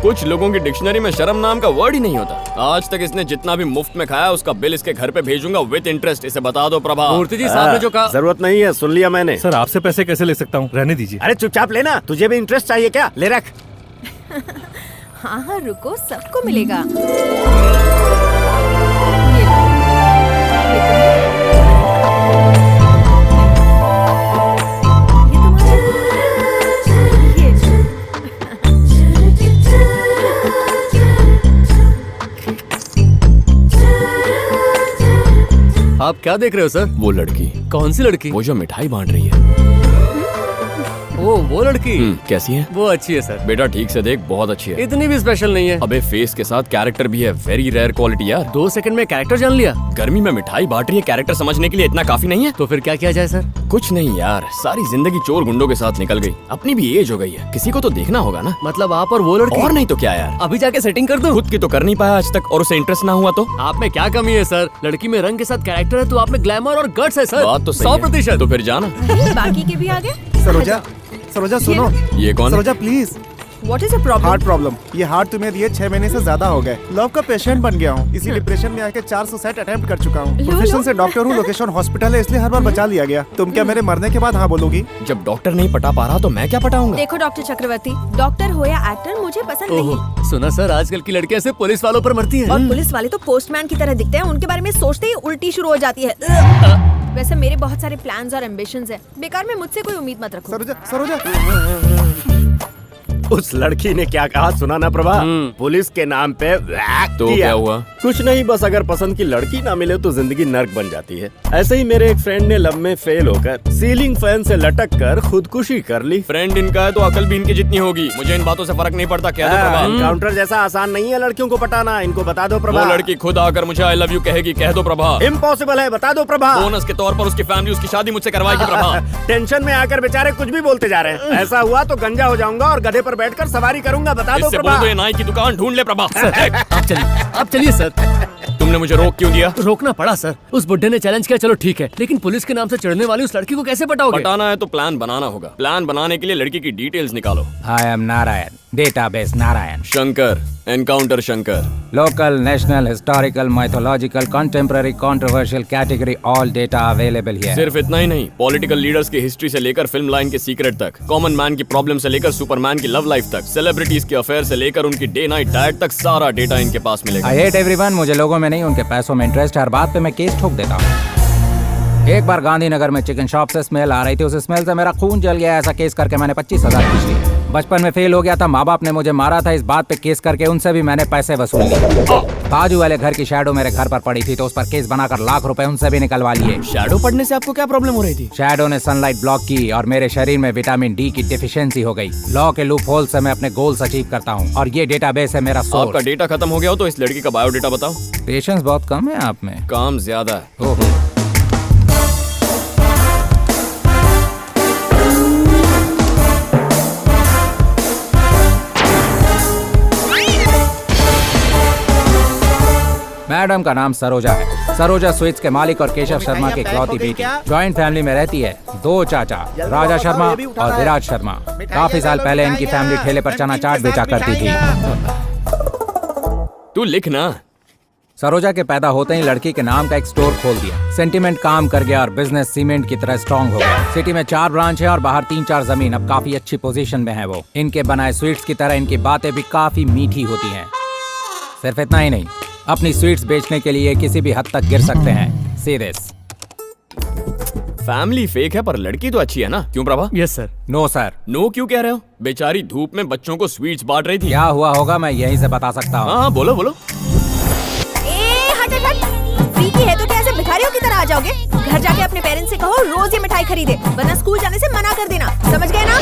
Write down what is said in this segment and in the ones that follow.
कुछ लोगों की डिक्शनरी में शर्म नाम का वर्ड ही नहीं होता। आज तक इसने जितना भी मुफ्त में खाया उसका बिल इसके घर पे भेजूंगा विद इंटरेस्ट। इसे बता दो प्रभा। मूर्ति जी साहब ने जो कहा। जरूरत नहीं है, सुन लिया मैंने। सर आपसे पैसे कैसे ले सकता हूँ, रहने दीजिए। अरे चुपचाप लेना, तुझे भी इंटरेस्ट चाहिए क्या? ले रख। हाँ हाँ रुको, सबको मिलेगा। आप क्या देख रहे हो सर? वो लड़की। कौन सी लड़की? वो जो मिठाई बांट रही है। ओ वो लड़की। कैसी है? वो अच्छी है सर। बेटा ठीक से देख, बहुत अच्छी है। इतनी भी स्पेशल नहीं है। अबे फेस के साथ कैरेक्टर भी है, वेरी रेयर क्वालिटी यार। 2 सेकंड में कैरेक्टर जान लिया। गर्मी में मिठाई बांट रही है, कैरेक्टर समझने के लिए इतना काफी नहीं है? तो फिर क्या किया जाए सर? कुछ नहीं यार, सारी जिंदगी चोर गुंडों के साथ निकल गई। अपनी भी एज हो गई है, किसी को तो देखना होगा ना। मतलब आप और वो लड़की? और नहीं तो क्या यार। अभी जाके सेटिंग कर दो। खुद की तो कर नहीं पाया आज तक, और उसे इंटरेस्ट ना हुआ तो? आप में क्या कमी है सर? लड़की में रंग के साथ कैरेक्टर है तो आप में ग्लैमर और गट्स है सर। बात तो सही है। 100%। तो फिर जाना। बाकी के भी आ गए। सरोजा, सरोजा सुनो। ये कौन है? Saroja please. What is the problem? Heart problem. ये हार्ट तुम्हें दिए 6 महीने से ज्यादा हो गए। लव का पेशेंट बन गया हूँ, इसी डिप्रेशन में आके 4 सुसाइड अटेम्प्ट कर चुका हूँ। प्रोफेशन से डॉक्टर हूँ, लोकेशन हॉस्पिटल है, इसलिए हर बार बचा लिया गया। तुम क्या मेरे मरने के बाद हाँ बोलोगी? जब डॉक्टर नहीं पटा पा रहा तो मैं क्या पटाऊंगा? देखो डॉक्टर चक्रवर्ती, डॉक्टर हो या एक्टर मुझे पसंद नहीं। ओहो, सुना सर आजकल की लड़कियां सिर्फ पुलिस वालों पर मरती हैं। और पुलिस वाले तो पोस्टमैन की तरह दिखते हैं, उनके बारे में सोचते ही उल्टी शुरू हो जाती है। वैसे मेरे बहुत सारे प्लान्स और एम्बिशंस हैं, बेकार में मुझसे कोई उम्मीद मत रखो। सरोजा, सरोजा। उस लड़की ने क्या कहा सुना ना प्रभा? पुलिस के नाम पे तो क्या हुआ? कुछ नहीं, बस अगर पसंद की लड़की ना मिले तो जिंदगी नर्क बन जाती है। ऐसे ही मेरे एक फ्रेंड ने लव में फेल होकर सीलिंग फैन से लटक कर खुदकुशी कर ली। फ्रेंड इनका है तो अकल भी इनकी जितनी होगी। मुझे इन बातों से फर्क नहीं पड़ता। कह दो प्रभा। एनकाउंटर जैसा आसान नहीं है लड़कियों को पटाना, इनको बता दो प्रभा। वो लड़की खुद आकर मुझे आई लव यू कहेगी, कह दो प्रभा। इम्पॉसिबल है, बता दो प्रभा। बोनस के तौर पर उसकी फैमिली उसकी शादी मुझसे करवाएगी प्रभा। टेंशन में आकर बेचारे कुछ भी बोलते जा रहे हैं। ऐसा हुआ तो गंजा हो जाऊंगा और गधे पर बैठकर सवारी करूंगा, बता दो इससे प्रभा। बोल दो ये नाई की दुकान ढूंढ ले प्रभा। आप चलिए सर। तुमने मुझे रोक क्यों दिया? रोकना पड़ा सर। उस बुड्ढे ने चैलेंज किया, चलो ठीक है, लेकिन पुलिस के नाम से चढ़ने वाली उस लड़की को कैसे पटाओगे? पटाना है तो प्लान बनाना होगा। प्लान बनाने के लिए लड़की की डिटेल्स निकालो। I am Narayan, database Narayan. Shankar, encounter Shankar. Local, national, historical, mythological, contemporary, controversial category, all data available here. सिर्फ इतना ही नहीं, पॉलिटिकल लीडर्स की हिस्ट्री से लेकर फिल्म लाइन के सीक्रेट तक, कॉमन मैन की प्रॉब्लम से लेकर सुपरमैन की लव लाइफ तक, सेलिब्रिटीज के अफेयर से लेकर उनकी डे नाइट डाइट तक, सारा डेटा इनके पास मिलेगा। आई हेट एवरीवन, मुझे लोगों में नहीं उनके पैसों में इंटरेस्ट। हर बात पे मैं केस ठोक देता हूँ। एक बार गांधीनगर में चिकन शॉप से स्मेल आ रही थी, उस स्मेल से मेरा खून जल गया। ऐसा केस करके मैंने 25,000 खींच लिए। बचपन में फेल हो गया था, माँ बाप ने मुझे मारा था, इस बात पे केस करके उनसे भी मैंने पैसे वसूल लिए। बाजू वाले घर की शैडो मेरे घर पर पड़ी थी तो उस पर केस बनाकर लाख रुपए उनसे भी निकलवा लिए। शैडो पड़ने से आपको क्या प्रॉब्लम हो रही थी? शैडो ने सनलाइट ब्लॉक की और मेरे शरीर में विटामिन डी की डिफिशियंसी हो गई। लॉ के लूप होल से मैं अपने गोल्स अचीव करता हूँ और ये डेटाबेस है मेरा आपका सोर्स। डेटा खत्म हो गया हो तो इस लड़की का बायोडेटा बताओ। पेशेंस बहुत कम है आप में। काम ज्यादा है। ओहो। मैडम का नाम सरोजा है। सरोजा स्वीट्स के मालिक और केशव शर्मा की इकलौती बेटी। जॉइंट फैमिली में रहती है। 2 चाचा, राजा शर्मा और विराज शर्मा। काफी साल पहले इनकी फैमिली ठेले पर चना चाट बेचा करती थी। तू लिख ना। सरोजा के पैदा होते ही लड़की के नाम का एक स्टोर खोल दिया। सेंटिमेंट काम कर गया और बिजनेस सीमेंट की तरह स्ट्रॉन्ग हो गया। सिटी में 4 ब्रांच है और बाहर 3-4 जमीन। अब काफी अच्छी पोजीशन में है वो। इनके बनाए स्वीट्स की तरह इनकी बातें भी काफी मीठी होती हैं। सिर्फ इतना ही नहीं, अपनी स्वीट्स बेचने के लिए किसी भी हद तक गिर सकते हैं। सीरियस। फैमिली फेक है पर लड़की तो अच्छी है ना? क्यों Prabha? Yes sir. No sir. No क्यों कह रहे हो? बेचारी धूप में बच्चों को स्वीट्स बांट रही थी। क्या हुआ होगा मैं यहीं से बता सकता हूँ। हाँ बोलो बोलो। हट फ्री की है तो क्या ऐसे भिखारियों की तरह आ जाओगे? घर जाके अपने पेरेंट्स से कहो रोज ये मिठाई खरीदे, वरना स्कूल जाने से मना कर देना। समझ गए ना?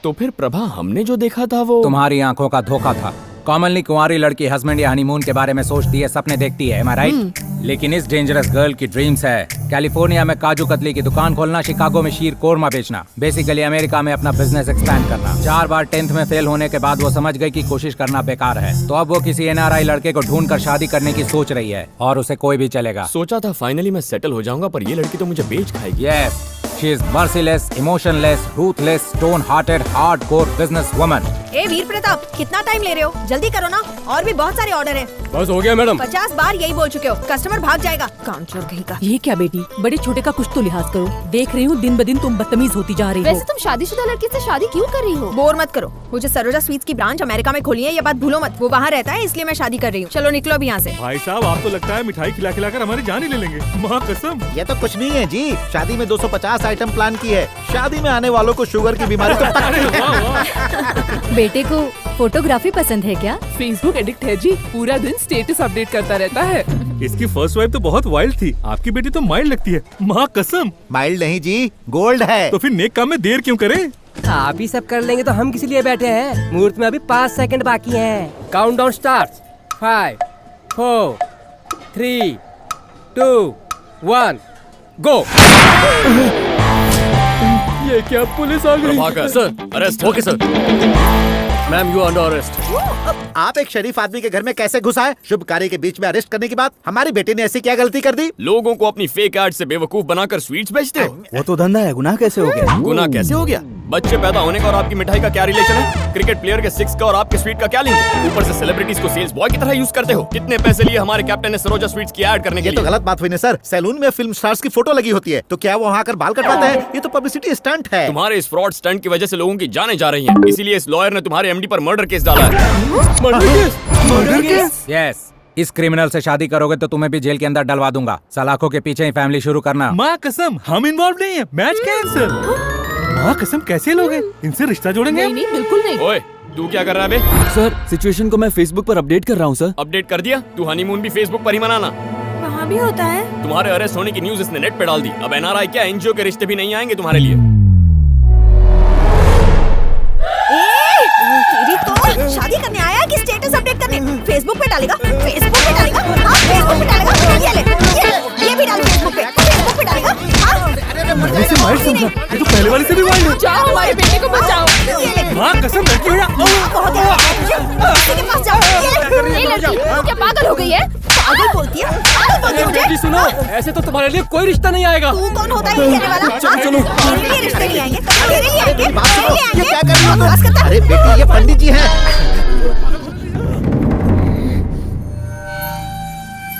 तो फिर प्रभा हमने जो देखा था वो तुम्हारी आंखों का धोखा था। कॉमनली कुंवारी लड़की हस्बैंड या हनीमून के बारे में सोचती है, सपने देखती है। Am I right? लेकिन इस डेंजरस गर्ल की ड्रीम्स है कैलिफोर्निया में काजू कतली की दुकान खोलना, शिकागो में शीर कोरमा बेचना, बेसिकली अमेरिका में अपना बिजनेस एक्सपैंड करना। 4 बार 10th में फेल होने के बाद वो समझ गई कि कोशिश करना बेकार है, तो अब वो किसी NRI लड़के को ढूंढ कर शादी करने की सोच रही है और उसे कोई भी चलेगा। सोचा था फाइनली मैं सेटल हो जाऊंगा, पर ये लड़की तो मुझे बेच खाएगी। Yes, She is merciless, emotionless, ruthless, stone-hearted, hardcore businesswoman. ए वीर प्रताप, कितना टाइम ले रहे हो? जल्दी करो ना, और भी बहुत सारे ऑर्डर हैं। बस हो गया मैडम। 50 बार यही बोल चुके हो, कस्टमर भाग जाएगा। काउंटर कहीं का। ये क्या बेटी, बड़े छोटे का कुछ तो लिहाज करो। देख रही हूँ दिन ब दिन तुम बदतमीज होती जा रही हो। वैसे तुम शादीशुदा लड़की से शादी क्यों कर रही हो? बोर मत करो, मुझे सरोजा स्वीट्स की ब्रांच अमेरिका में खोली है, ये बात भूलो मत। वो वहाँ रहता है इसलिए मैं शादी कर रही हूँ। चलो निकलो भी यहाँ से। भाई साहब, आप तो लगता है मिठाई खिला खिलाकर हमारी जान ही ले लेंगे। माँ कसम। ये तो कुछ नहीं है जी, शादी में 250 आइटम प्लान की है। शादी में आने वालों को शुगर की बीमारी तो बेटे को फोटोग्राफी पसंद है क्या? फेसबुक एडिक्ट है जी, पूरा दिन स्टेटस अपडेट करता रहता है। इसकी फर्स्ट वाइफ तो बहुत वाइल्ड थी, आपकी बेटी तो माइल्ड लगती है। माँ कसम। माइल्ड नहीं जी, गोल्ड है। तो फिर नेक काम में देर क्यों करें? आप ही सब कर लेंगे तो हम किसी लिए बैठे हैं? मुहूर्त में अभी 5 सेकंड बाकी हैं। Countdown starts. 5, 4, 3, 2, 1, गो। ये क्या, पुलिस आ गई? Prabhakar sir, arrest. Okay sir. Ma'am, you under arrest. आप एक शरीफ आदमी के घर में कैसे घुस आए? शुभ कार्य के बीच में अरेस्ट करने की बात? हमारी बेटी ने ऐसी क्या गलती कर दी? लोगों को अपनी फेक एड से बेवकूफ बनाकर स्वीट्स बेचते हो। वो तो धंधा है, गुनाह कैसे हो गया? गुनाह कैसे हो गया? बच्चे पैदा होने का और आपकी मिठाई का क्या रिलेशन है? क्रिकेट प्लेयर के 6 का और आपके स्वीट का क्या लिंक है? ऊपर से सेलिब्रिटीज को सेल्स बॉय की तरह यूज करते हो। कितने पैसे लिए हमारे कैप्टन ने सरोजा स्वीट्स की ऐड करने के ये लिए? तो गलत बात हुई ना सर। सैलून में फिल्म स्टार्स की फोटो लगी होती है, तो क्या वो वहाँ आकर बाल कटवाते हैं? ये तो पब्लिसिटी स्टंट है। तुम्हारे इस फ्रॉड स्टंट की वजह से लोगों की जानें जा रही हैं। इसीलिए इस लॉयर ने तुम्हारे एमडी पर मर्डर केस डाला है। Murder case? Yes. इस क्रिमिनल से शादी करोगे तो तुम्हें भी जेल के अंदर डलवा दूंगा। सलाखों के पीछे ही फैमिली शुरू करना। माँ कसम, हम इन्वॉल्व नहीं है। Match cancel. माँ कसम, कैसे लोग हैं? इनसे रिश्ता जोड़ेंगे? नहीं नहीं, बिल्कुल नहीं। ओए, तू क्या कर रहा है बे? सर, सिचुएशन को मैं फेसबुक पर अपडेट कर रहा हूँ सर। अपडेट कर दिया? तू हनीमून भी फेसबुक पर ही मनाना। वहाँ भी होता है। तुम्हारे अरेस्ट होने की न्यूज इसने नेट पे डाल दी। अब एनआरआई क्या, एनजीओ के रिश्ते भी नहीं आएंगे तुम्हारे लिए। तेरी तो शादी करने आया कि स्टेटस अपडेट करने? फेसबुक पे डालेगा? फेसबुक पे डालेगा? हाँ, फेसबुक पे डालेगा। ये भी डाल फेसबुक पे। फेसबुक पे डालेगा? हाँ। इसे वाइल्ड समझा, ये तो पहले वाली से भी वाइल्ड है। जाओ, हमारे बेटे को बचाओ। माँ कसम, लड़की हो या बहुत है। के पास जाओ। ये लड़की तू क्या पागल हो गई है? पागल बोलती है? पागल बोलती है मुझे? बेटी सुनो, ऐसे तो तुम्हारे लिए कोई रिश्ता नहीं आएगा। तू कौन होता है ये कहने वाला? चलो, चलो। तेरे लिए रिश्ते नहीं आएंगे। तेरे लिए आएंगे। ये बात सुनो, तेरे लिए ये क्या आएंगे। कर रही हो तुम? बकवास करता है। अरे बेटी, ये पंडित जी हैं।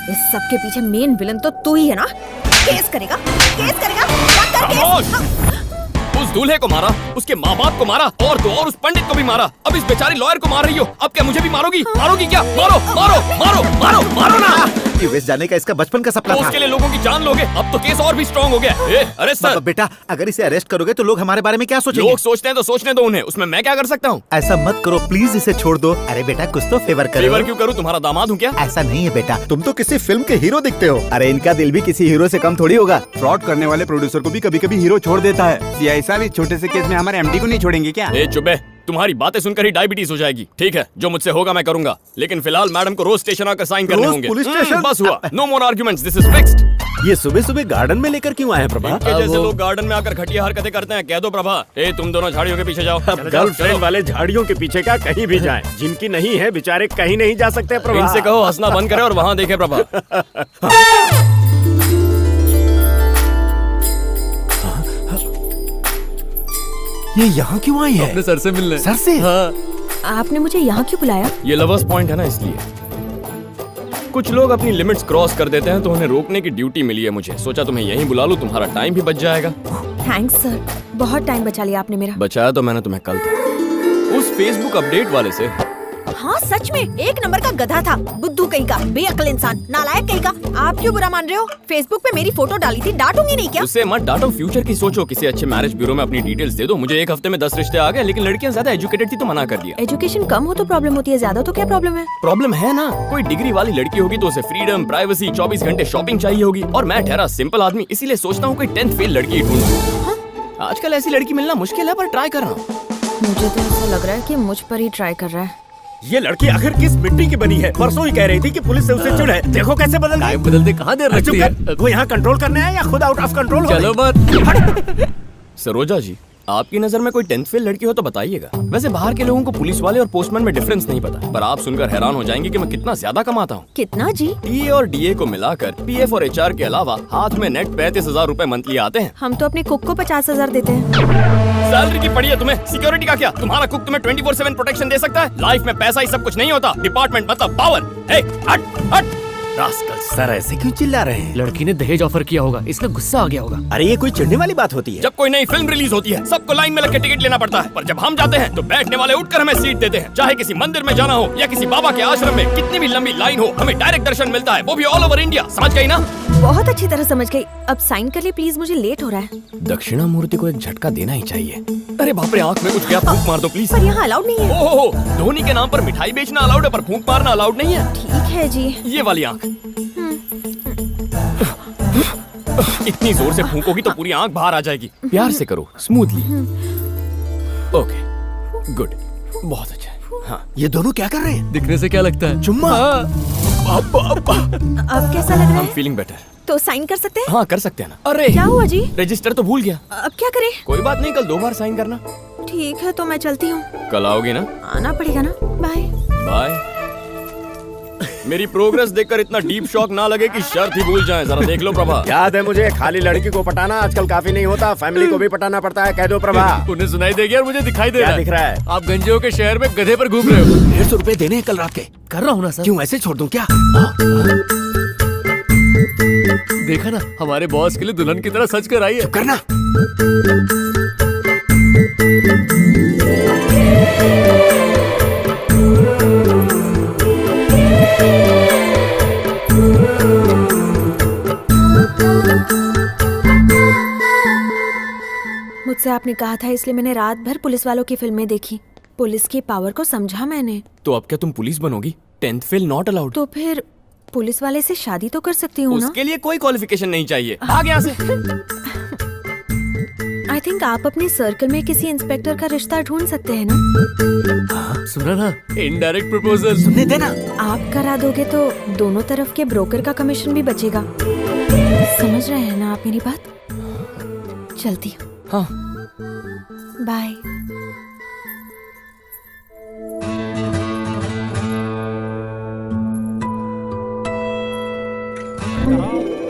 इस सब के पीछे मेन विलन तो तू ही है ना? केस करेगा? केस करेगा? कर खामोश! केस। उस दूल्हे को मारा, उसके माँ बाप को मारा, और तो और उस पंडित को भी मारा। अब इस बेचारी लॉयर को मार रही हो। अब क्या मुझे भी मारोगी? मारोगी क्या? मारो मारो मारो मारो मारो ना। यूएस जाने का इसका बचपन का सपना तो था। उसके लिए लोगों की जान लोगे? अब तो केस और भी स्ट्रॉन्ग हो गया। अरे सर, बेटा, अगर इसे अरेस्ट करोगे तो लोग हमारे बारे में क्या सोचेंगे? लोग सोचते हैं तो सोचने दो उन्हें, उसमें मैं क्या कर सकता हूँ? ऐसा मत करो प्लीज, इसे छोड़ दो। अरे बेटा, कुछ तो फेवर करो। फेवर क्यों करूँ? तुम्हारा दामाद हूँ क्या? ऐसा नहीं है बेटा, तुम तो किसी फिल्म के हीरो दिखते हो। अरे इनका दिल भी किसी हीरो से कम थोड़ी होगा। फ्रॉड करने वाले प्रोड्यूसर को भी कभी कभी हीरो छोड़ देता है। सीआई साहब, इस छोटे से केस में हमारे एमडी को नहीं छोड़ेंगे क्या? ए चुप है, तुम्हारी बातें सुनकर ही डायबिटीज हो जाएगी। ठीक है, जो मुझसे होगा मैं करूंगा, लेकिन फिलहाल मैडम को रोज स्टेशन आकर साइन करने रोज होंगे। Police station? बस हुआ, no more arguments, this is fixed. ये सुबह सुबह गार्डन में लेकर क्यों आए हैं प्रभा? इनके जैसे लोग गार्डन में आकर घटिया हरकतें करते हैं। कह दो प्रभा, ए तुम दोनों झाड़ियों के पीछे जाओ। अब गर्लफ्रेंड वाले झाड़ियों के पीछे क्या कहीं भी जाएं। जिनकी नहीं है बेचारे कहीं नहीं जा सकते प्रभा। इनसे कहो हंसना बंद करे और वहाँ देखे प्रभा। ये यहाँ क्यों आई है? अपने सर से मिलने। सर से? हाँ। आपने मुझे यहाँ क्यों बुलाया? ये लवर्स पॉइंट है ना, इसलिए। कुछ लोग अपनी लिमिट्स क्रॉस कर देते हैं तो उन्हें रोकने की ड्यूटी मिली है मुझे। सोचा तुम्हें यहीं बुला लूं, तुम्हारा टाइम भी बच जाएगा। थैंक्स सर, बहुत टाइम बचा लिया आपने मेरा। बचाया तो मैंने तुम्हें कल था, उस फेसबुक अपडेट वाले से। हाँ सच में, एक नंबर का गधा था। बुद्धू कहीं का, बेअक्ल इंसान, नालायक कहीं का। आप क्यों बुरा मान रहे हो? फेसबुक पे मेरी फोटो डाली थी, डांटूंगी नहीं क्या? उससे मत डांटो, फ्यूचर की सोचो। किसी अच्छे मैरिज ब्यूरो में अपनी डिटेल्स दे दो। मुझे एक हफ्ते में 10 रिश्ते आ गए, लेकिन लड़कियां ज्यादा एजुकेटेड थी तो मना कर दिया। एजुकेशन कम हो तो प्रॉब्लम होती है, ज्यादा तो क्या प्रॉब्लम है? प्रॉब्लम है ना, कोई डिग्री वाली लड़की होगी तो उसे फ्रीडम, प्राइवेसी, 24 घंटे शॉपिंग चाहिए होगी। और मैं ठहरा सिंपल आदमी, इसीलिए सोचता हूँ कोई 10th फेल लड़की ढूंढूं। आजकल ऐसी लड़की मिलना मुश्किल है, पर ट्राई कर रहा हूँ। मुझे तो ऐसा लग रहा है कि मुझ पर ही ट्राई कर रहा है। ये लड़की आखिर किस मिट्टी की बनी है? परसों ही कह रही थी कि पुलिस से उसे चिढ़ है। देखो कैसे बदल गई। टाइम बदलते कहाँ देर लगती है? वो यहाँ कंट्रोल करने आया या खुद आउट ऑफ कंट्रोल हो चलो गई? मत। सरोजा जी, आपकी नजर में कोई 10th फेल लड़की हो तो बताइएगा। वैसे बाहर के लोगों को पुलिस वाले और पोस्टमैन में डिफरेंस नहीं पता, पर आप सुनकर हैरान हो जाएंगे कि मैं कितना ज्यादा कमाता हूँ। कितना जी? टीए और डीए को मिलाकर पीएफ और एचआर के अलावा हाथ में नेट 35,000 रूपए मंथली आते हैं। हम तो अपने कुक को 50,000 देते हैं। सैलरी की पड़ी है तुम्हें, सिक्योरिटी का क्या? तुम्हारा कुक तुम्हें 24/7 प्रोटेक्शन दे सकता है। लाइफ में पैसा ही सब कुछ नहीं होता, डिपार्टमेंट मतलब पावर। हट हट रास्कल सर, ऐसे क्यों चिल्ला रहे हैं? लड़की ने दहेज ऑफर किया होगा, इसलिए गुस्सा आ गया होगा। अरे ये कोई चिढ़ने वाली बात होती है? जब कोई नई फिल्म रिलीज होती है सबको लाइन में लग के टिकट लेना पड़ता है, पर जब हम जाते हैं तो बैठने वाले उठकर हमें सीट देते हैं। चाहे किसी मंदिर में जाना हो या किसी बाबा के आश्रम में, कितनी भी लंबी लाइन हो, हमें डायरेक्ट दर्शन मिलता है, वो भी ऑल ओवर इंडिया। समझ गई ना? बहुत अच्छी तरह समझ गई। अब साइन कर ले प्लीज, मुझे लेट हो रहा है। दक्षिणामूर्ति को एक झटका देना ही चाहिए। अरे बाप रे, आँख में कुछ गया, फूंक मार दो प्लीज। पर यहाँ अलाउड नहीं है। ओहो, धोनी के नाम पर मिठाई बेचना अलाउड है पर फूंक मारना अलाउड नहीं है। ठीक है जी। ये वाली आँख इतनी जोर से फूंकोगी तो पूरी आंख बाहर आ जाएगी। प्यार से करो, स्मूथली। ओके, गुड, बहुत अच्छा है। हाँ, ये दोनों क्या कर रहे हैं? दिखने से क्या लगता है? चुम्मा। अब कैसा लग रहा I'm है? feeling better। तो साइन कर सकते हैं? हाँ, कर सकते हैं ना। अरे क्या हुआ जी? रजिस्टर तो भूल गया। अब क्या करें? कोई बात नहीं, कल 2 बार साइन करना। ठीक है, तो मैं चलती हूँ। कल आओगी ना? आना पड़ेगा ना। Bye bye. मेरी प्रोग्रेस देखकर इतना डीप शॉक ना लगे कि शर्त ही भूल जाए। जरा देख लो प्रभा। याद है मुझे, खाली लड़की को पटाना आजकल काफी नहीं होता, फैमिली को भी पटाना पड़ता है। कह दो प्रभा। उन्हें सुनाई देगी और मुझे दिखाई दे रहा क्या है। दिख रहा है? आप गंजियों के शहर में गधे पर घूम रहे हो। 150 रुपए देने हैं कल रात के। कर रहा हूँ ना सर। क्यों ऐसे छोड़ दूं क्या? देखा ना, हमारे बॉस के लिए दुल्हन की तरह सज कर आई है। करना। मुझसे आपने कहा था, इसलिए मैंने रात भर पुलिस वालों की फिल्में देखी। पुलिस की पावर को समझा मैंने। तो अब क्या तुम पुलिस बनोगी? 10th fail not allowed. तो फिर पुलिस वाले से शादी तो कर सकती हूँ ना? उसके लिए कोई क्वालिफिकेशन नहीं चाहिए। भाग यहाँ से। आई थिंक आप अपने सर्कल में किसी इंस्पेक्टर का रिश्ता ढूंढ सकते हैं ना? सुना ना, इनडायरेक्ट प्रपोजल। सुनने देना। आप करा दोगे तो दोनों तरफ के ब्रोकर का कमीशन भी बचेगा। समझ रहे हैं ना आप मेरी बात? चलती हूँ। हाँ। बाय।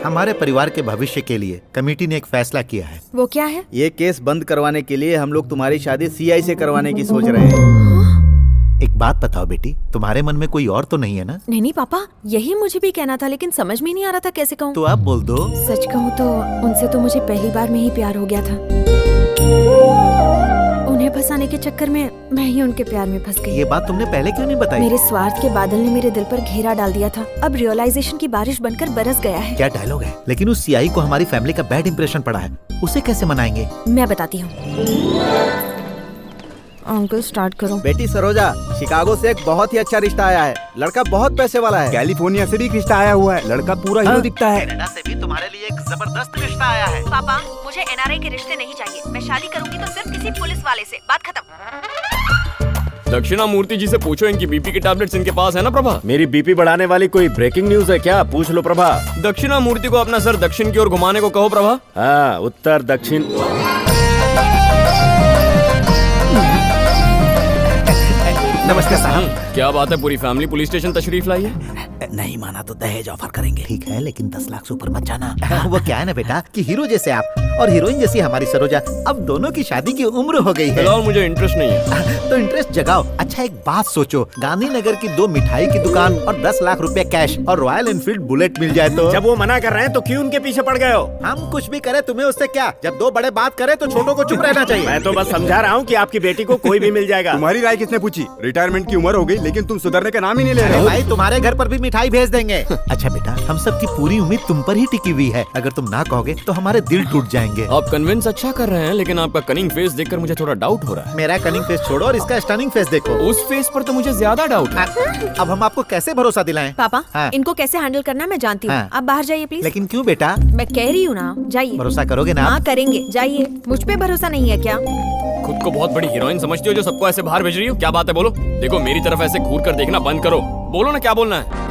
हमारे परिवार के भविष्य के लिए कमेटी ने एक फैसला किया है। वो क्या है? ये केस बंद करवाने के लिए हम लोग तुम्हारी शादी सीआई से करवाने की सोच रहे हैं। एक बात बताओ बेटी, तुम्हारे मन में कोई और तो नहीं है ना? नहीं पापा, यही मुझे भी कहना था, लेकिन समझ में नहीं आ रहा था कैसे कहूँ। तो आप बोल दो। सच कहूँ तो उनसे तो मुझे पहली बार में ही प्यार हो गया था। उन्हें फंसाने के चक्कर में मैं ही उनके प्यार में फंस गई। ये बात तुमने पहले क्यों नहीं बताई? मेरे स्वार्थ के बादल ने मेरे दिल पर घेरा डाल दिया था। अब रियलाइजेशन की बारिश बनकर बरस गया है। क्या डायलॉग है? लेकिन उस सीआई को हमारी फैमिली का बैड इंप्रेशन पड़ा है, उसे कैसे मनाएंगे? मैं बताती हूँ। अंकल स्टार्ट करो। बेटी सरोजा, शिकागो से एक बहुत ही अच्छा रिश्ता आया है। लड़का बहुत पैसे वाला है। कैलिफोर्निया से भी एक रिश्ता आया हुआ है। लड़का पूरा हीरो दिखता है। कनाडा से भी तुम्हारे लिए एक जबरदस्त रिश्ता आया है। पापा, मुझे एनआरआई के रिश्ते नहीं चाहिए। मैं शादी करूंगी तो सिर्फ किसी पुलिस वाले से। बात खत्म। दक्षिणामूर्ति जी से पूछो, इनकी बीपी के टैबलेट्स इनके पास है ना प्रभा? मेरी बीपी बढ़ाने वाली कोई ब्रेकिंग न्यूज है क्या? पूछ लो प्रभा। दक्षिणामूर्ति को अपना सर दक्षिण की ओर घुमाने को कहो प्रभा। हाँ, उत्तर दक्षिण। नमस्ते साहब। क्या बात है, पूरी फैमिली पुलिस स्टेशन तशरीफ लाई है? नहीं माना तो दहेज ऑफर करेंगे। ठीक है, लेकिन 10 लाख से ऊपर मत जाना। वो क्या है ना बेटा कि हीरो जैसे आप और हीरोइन जैसी हमारी सरोजा, अब दोनों की शादी की उम्र हो गई है। फिलहाल मुझे इंटरेस्ट नहीं है। तो इंटरेस्ट जगाओ। अच्छा एक बात सोचो, गांधीनगर की 2 मिठाई की दुकान और 10 लाख रुपए कैश और रॉयल एनफील्ड बुलेट मिल जाए तो? जब वो मना कर रहे हैं तो क्यों उनके पीछे पड़ गए हो? हम कुछ भी करें तुम्हें उससे क्या? जब 2 बड़े बात करें तो छोटों को चुप रहना चाहिए। मैं तो बस समझा रहा हूँ कि आपकी बेटी को कोई भी मिल जाएगा। तुम्हारी राय किसने पूछी? रिटायरमेंट की उम्र हो गई लेकिन तुम सुधरने का नाम ही नहीं ले रहे हो। भाई तुम्हारे घर पर भी मिठाई भेज देंगे। अच्छा बेटा, हम सब की पूरी उम्मीद तुम पर ही टिकी हुई है। अगर तुम ना कहोगे तो हमारे दिल टूट जाएंगे। आप कन्विंस अच्छा कर रहे हैं, लेकिन आपका कनिंग फेस देखकर मुझे थोड़ा डाउट हो रहा है। मेरा कनिंग फेस छोड़ो और इसका स्टनिंग फेस देखो। उस फेस पर तो मुझे ज्यादा डाउट है। अब हम आपको कैसे भरोसा दिलाएं? पापा, हाँ। इनको कैसे हैंडल करना है मैं जानती हूँ। हाँ। आप बाहर जाइए प्लीज। लेकिन क्यों बेटा? मैं कह रही हूँ ना, जाइए। भरोसा करोगे ना? हाँ करेंगे, जाइए। मुझ पे भरोसा नहीं है क्या? खुद को बहुत बड़ी हीरोइन समझती हो जो सबको ऐसे बाहर भेज रही हो? क्या बात है, बोलो। देखो, मेरी तरफ ऐसे घूर कर देखना बंद करो। बोलो ना, क्या बोलना है?